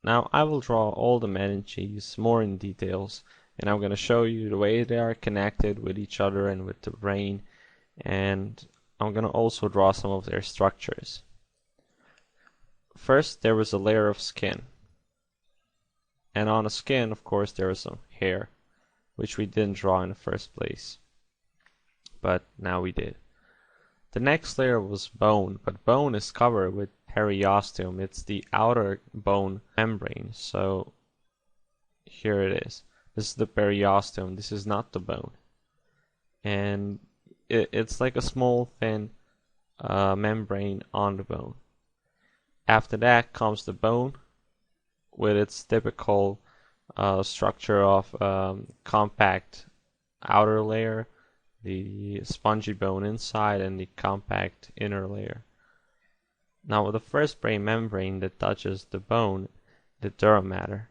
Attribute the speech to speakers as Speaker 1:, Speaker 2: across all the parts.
Speaker 1: Now I will draw all the meninges more in details, and I'm going to show you the way they are connected with each other and with the brain, and I'm going to also draw some of their structures. First, there was a layer of skin, and on the skin, of course, there was some hair, which we didn't draw in the first place, but now we did. The next layer was bone, but bone is covered with periosteum. It's the outer bone membrane. So here it is. This is the periosteum. This is not the bone. And it's like a small thin membrane on the bone. After that comes the bone with its typical structure of compact outer layer, the spongy bone inside, and the compact inner layer. Now the first brain membrane that touches the bone, the dura mater,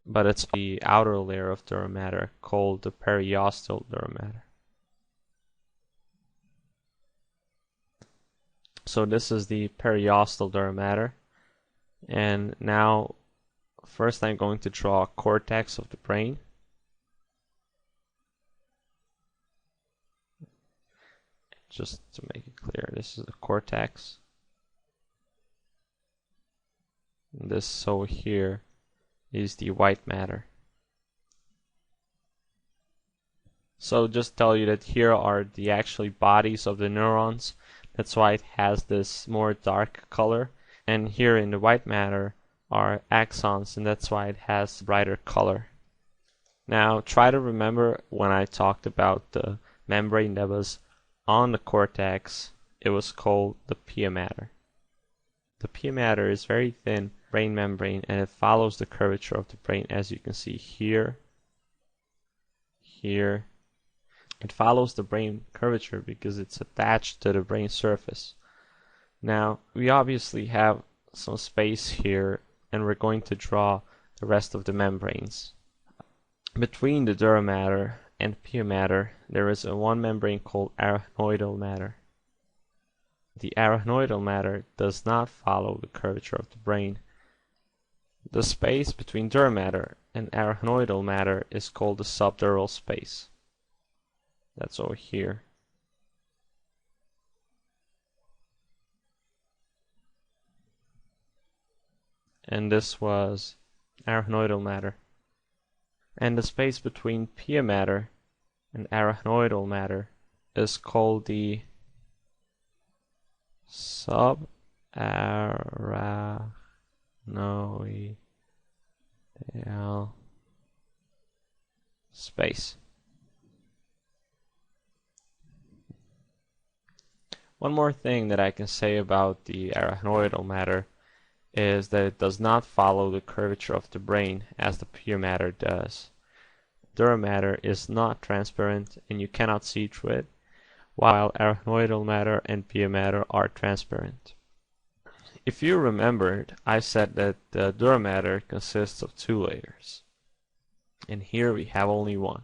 Speaker 1: but it's the outer layer of dura mater called the periosteal dura mater. So this is the periosteal dura mater, and now first I'm going to draw a cortex of the brain. Just to make it clear, this is the cortex. And this over here is the white matter. So just tell you that here are the actually bodies of the neurons. That's why it has this more dark color. And here in the white matter are axons, and that's why it has brighter color. Now try to remember when I talked about the membrane that was on the cortex, it was called the pia mater. The pia mater is very thin brain membrane, and it follows the curvature of the brain, as you can see here, here. It follows the brain curvature because it's attached to the brain surface. Now we obviously have some space here, and we're going to draw the rest of the membranes. Between the dura mater and pia mater, there is one membrane called arachnoidal matter. The arachnoidal matter does not follow the curvature of the brain. The space between dura mater and arachnoidal matter is called the subdural space. That's over here. And this was arachnoidal matter. And the space between pia mater and arachnoidal matter is called the subarachnoidal space. One more thing that I can say about the arachnoidal matter is that it does not follow the curvature of the brain as the pia mater does. Dura mater is not transparent and you cannot see through it, while arachnoidal matter and pia mater are transparent. If you remembered, I said that the dura mater consists of two layers, and here we have only one.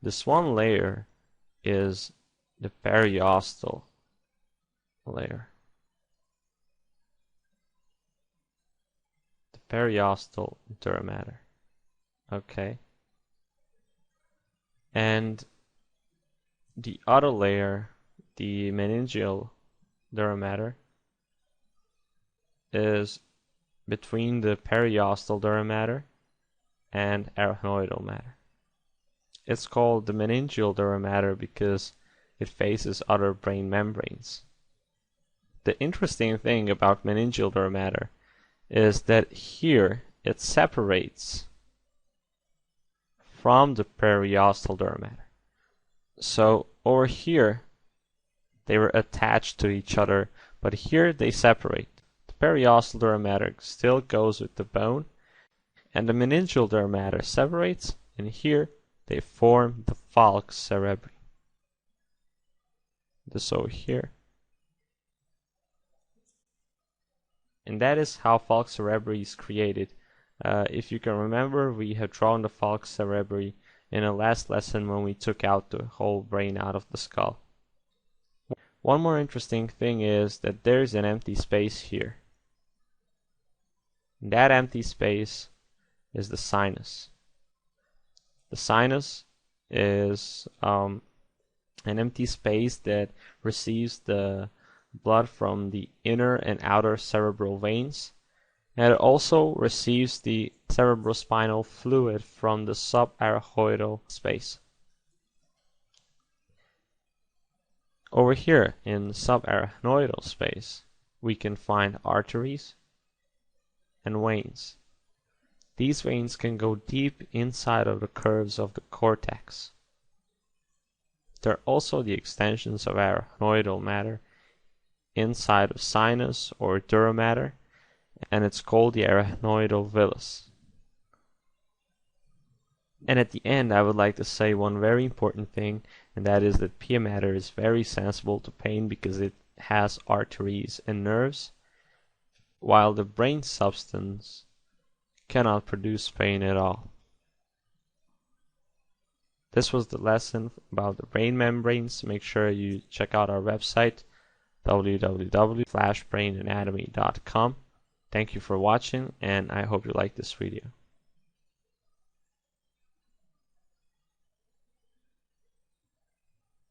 Speaker 1: This one layer is the periosteal layer. The periosteal dura mater. Okay. And the other layer, the meningeal dura mater, is between the periosteal dura mater and arachnoidal matter. It's called the meningeal dura mater because it faces other brain membranes. The interesting thing about meningeal dura mater is that here it separates from the periosteal dura mater. So over here they were attached to each other, but here they separate. The periosteal dura mater still goes with the bone, and the meningeal dura mater separates, and here they form the falx cerebri. This over here. And that is how falx cerebri is created. If you can remember, we had drawn the falx cerebri in the last lesson when we took out the whole brain out of the skull. One more interesting thing is that there's an empty space here. That empty space is the sinus. The sinus is an empty space that receives the blood from the inner and outer cerebral veins, and it also receives the cerebrospinal fluid from the subarachnoidal space. Over here in subarachnoidal space, we can find arteries and veins. These veins can go deep inside of the curves of the cortex. They're also the extensions of arachnoidal matter inside of sinus or dura mater, and it's called the arachnoidal villus. And at the end, I would like to say one very important thing, and that is that pia mater is very sensible to pain because it has arteries and nerves, while the brain substance cannot produce pain at all. This was the lesson about the brain membranes. Make sure you check out our website, www.flashbrainanatomy.com. Thank you for watching, and I hope you like this video.